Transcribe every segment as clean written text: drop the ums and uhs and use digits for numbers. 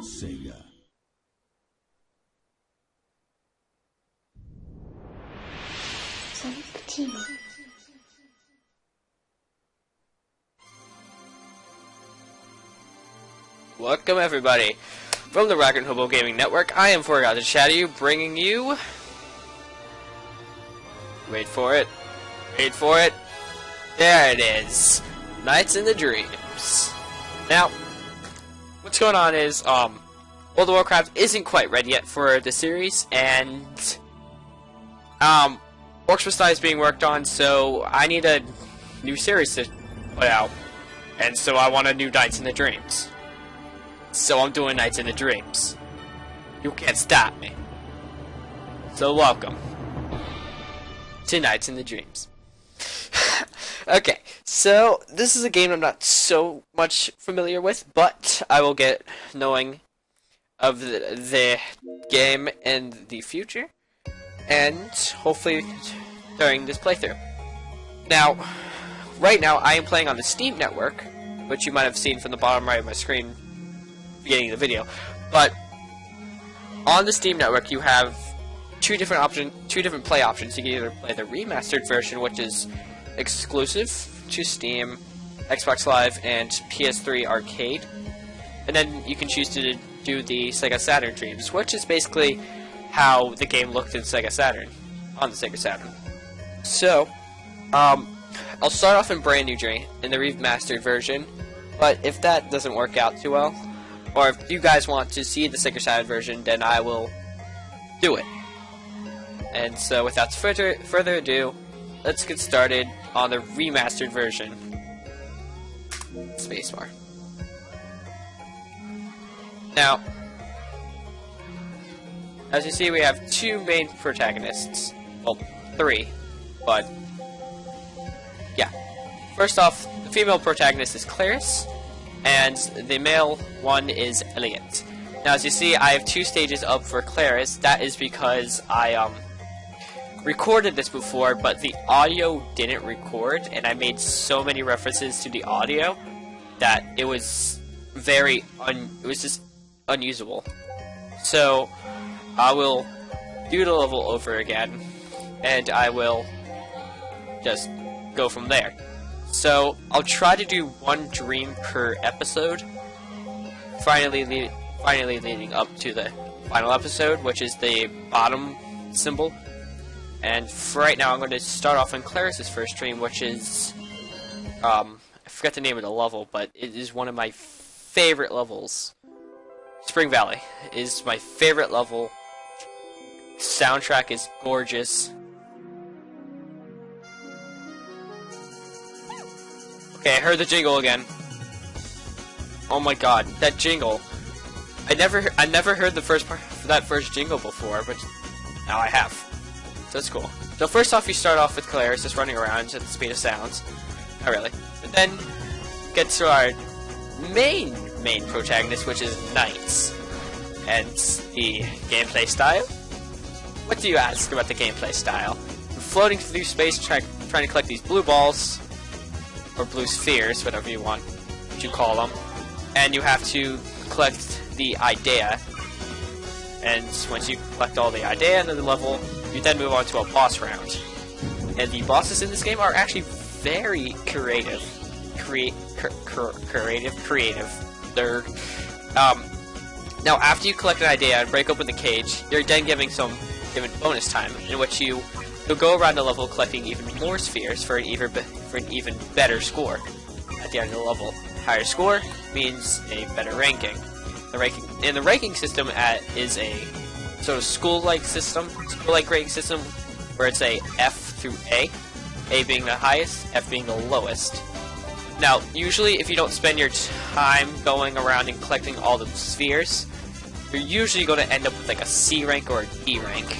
SEGA. Welcome everybody from the Rock and Hobo Gaming Network. I am Forgot to Shadow, bringing you. Wait for it. Wait for it. There it is. Nights in the Dreams. Now, what's going on is World of Warcraft isn't quite ready yet for the series, and Orcs is being worked on, so I need a new series to put out, and so I want a new Nights in the Dreams. So I'm doing Nights in the Dreams. You can't stop me. So welcome to Nights in the Dreams. Okay, so this is a game I'm not so much familiar with, but I will get knowing of the game in the future, and hopefully during this playthrough. Now, right now I am playing on the Steam network, which you might have seen from the bottom right of my screen beginning of the video, but on the Steam network you have two different play options. You can either play the remastered version, which is exclusive to Steam, Xbox Live, and PS3 Arcade, and then you can choose to do the SEGA Saturn Dreams, which is basically how the game looked in SEGA Saturn, on the SEGA Saturn. So, I'll start off in brand new dream in the remastered version, but if that doesn't work out too well, or if you guys want to see the SEGA Saturn version, then I will do it. And so, without further ado, let's get started on the remastered version. Spacebar. Now, as you see, we have two main protagonists. Well, three, but yeah. First off, the female protagonist is Claris, and the male one is Elliot. Now, as you see, I have two stages up for Claris. That is because I recorded this before, but the audio didn't record, and I made so many references to the audio that it was just unusable. So I will do the level over again, and I will just go from there. So I'll try to do one dream per episode, finally leading up to the final episode, which is the bottom symbol. And for right now, I'm going to start off on Claris's first dream, which is, I forgot the name of the level, but it is one of my favorite levels. Spring Valley is my favorite level. Soundtrack is gorgeous. Okay, I heard the jingle again. Oh my god, that jingle. I never heard the first part of that first jingle before, but now I have. So that's cool. So first off, you start off with Claris just running around at the speed of sounds. Not really. But then get to our main protagonist, which is Knights. And the gameplay style? What do you ask about the gameplay style? You're floating through space trying to collect these blue balls, or blue spheres, whatever you want to call them. And you have to collect the idea. And once you collect all the idea in the level, you then move on to a boss round. And the bosses in this game are actually very creative. Creative. They're, now after you collect an idea and break open the cage, you're then given bonus time, in which you'll go around the level collecting even more spheres for an even better score at the end of the level. Higher score means a better ranking. The ranking system is a sort of school-like grading system, where it's a F through A being the highest, F being the lowest. Now, usually if you don't spend your time going around and collecting all the spheres, you're usually going to end up with like a C rank or a D rank.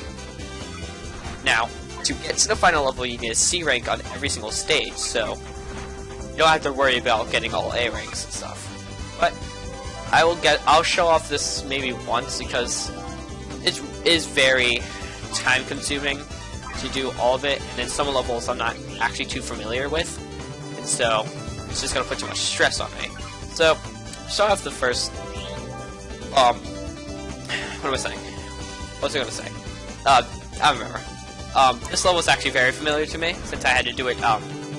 Now, to get to the final level, you need a C rank on every single stage, so you don't have to worry about getting all A ranks and stuff. But I'll show off this maybe once, because it is very time consuming to do all of it, and in some levels I'm not actually too familiar with, and so it's just gonna put too much stress on me. So start off the first what am I saying? What was I gonna say? I remember. This level is actually very familiar to me, since I had to do it,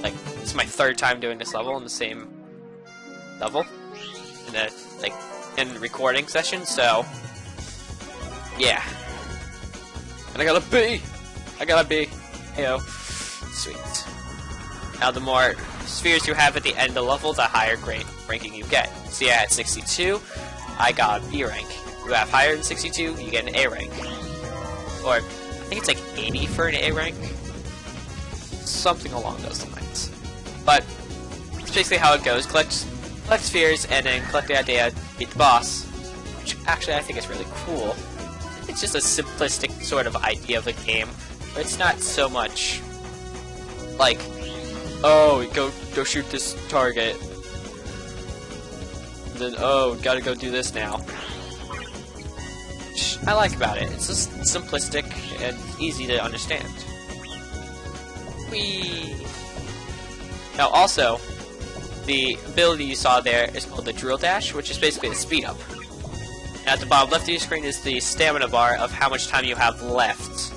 like, it's my third time doing this level in the same level. In the, like, in the recording session, so... yeah. And I got a B! I got a B. Heyo. Sweet. Now the more spheres you have at the end of the level, the higher grade ranking you get. See, I had 62, I got a B rank. You have higher than 62, you get an A rank. Or, I think it's like 80 for an A rank. Something along those lines. But, it's basically how it goes. Collect spheres, and then collect the idea, beat the boss. Which, actually, I think is really cool. It's just a simplistic sort of idea of a game. But it's not so much like, oh, go shoot this target. And then, oh, gotta go do this now. Which I like about it. It's just simplistic and easy to understand. Whee! Now, also, the ability you saw there is called the drill dash, which is basically a speed up. And at the bottom left of your screen is the stamina bar of how much time you have left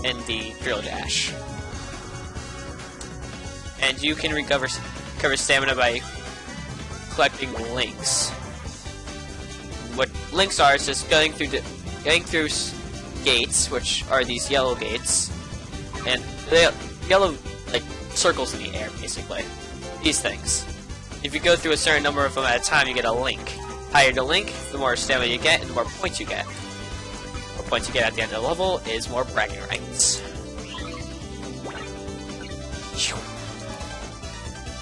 in the drill dash. And you can recover stamina by collecting links. What links are is just going through gates, which are these yellow gates, and the yellow like circles in the air, basically. These things. If you go through a certain number of them at a time, you get a link. Higher the link, the more stamina you get, and the more points you get. The more points you get at the end of the level is more bragging rights.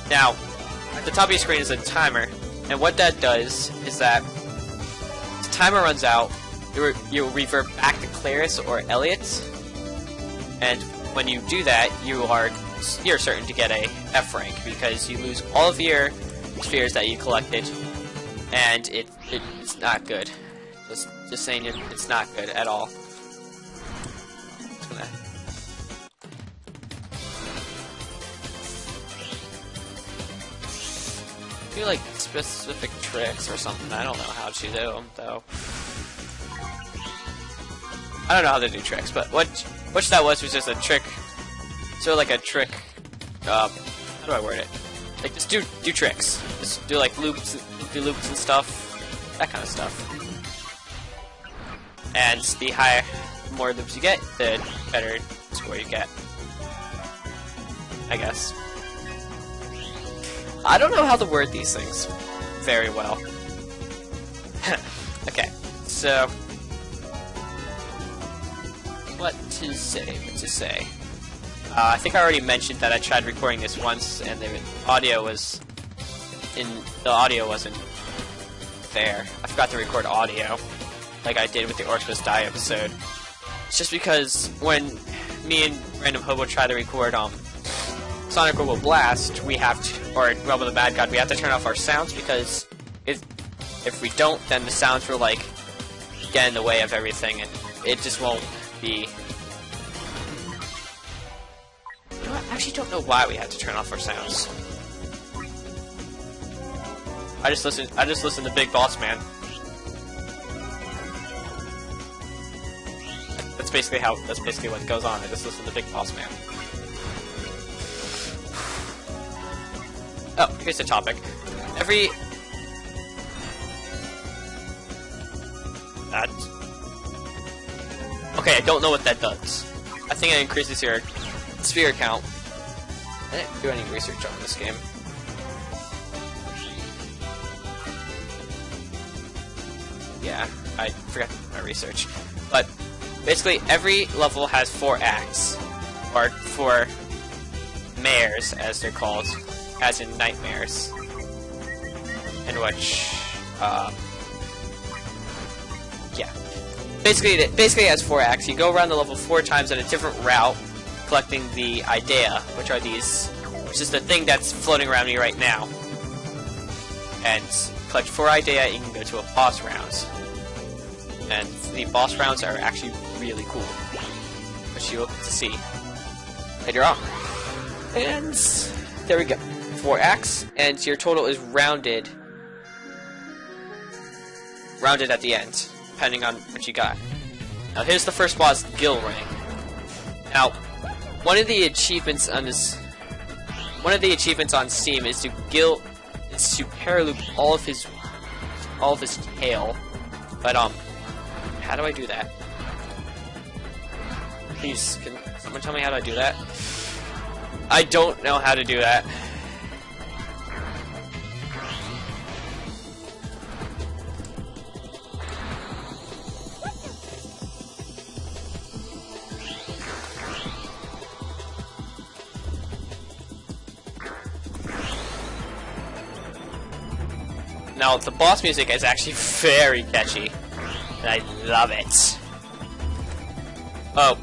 Now, at the top of your screen is a timer, and what that does is that the timer runs out, you'll revert back to Claris or Elliot, and when you do that, you're certain to get a F rank because you lose all of your spheres that you collected, and it's not good. Just saying, it's not good at all. Just gonna do like specific tricks or something. I don't know how to do them though. I don't know how to do tricks, but what that was just a trick. So like a trick. How do I word it? Like just do tricks. Just do like loops and stuff. That kind of stuff. And the more loops you get, the better score you get. I guess. I don't know how to word these things very well. Okay, so what to say? I think I already mentioned that I tried recording this once, and the audio wasn't there. I forgot to record audio, like I did with the Orcs Must Die episode. It's just because when me and Random Hobo try to record Sonic Robo Blast, we have to, or Realm of the Mad God, we have to turn off our sounds because if we don't, then the sounds will like get in the way of everything, and it just won't be. I actually don't know why we had to turn off our sounds. I just listen to Big Boss Man. That's basically what goes on. I just listen to Big Boss Man. Oh, here's the topic. Okay, I don't know what that does. I think it increases your sphere count. I didn't do any research on this game. Yeah, I forgot my research. But basically, every level has 4 acts, or 4 mares, as they're called, as in nightmares, in which, yeah. Basically, it has 4 acts. You go around the level 4 times at a different route, collecting the idea, which is the thing that's floating around me right now. And collect 4 idea, and you can go to a boss round. And the boss rounds are actually really cool, which you'll get to see later on. And there we go. 4 acts, and your total is rounded rounded at the end, depending on what you got. Now here's the first boss, Gill Ring. Now, one of the achievements on Steam is to paraloop all of his tail. But how do I do that? Please, can someone tell me how to do that? I don't know how to do that. Now, the boss music is actually very catchy, and I love it. Oh,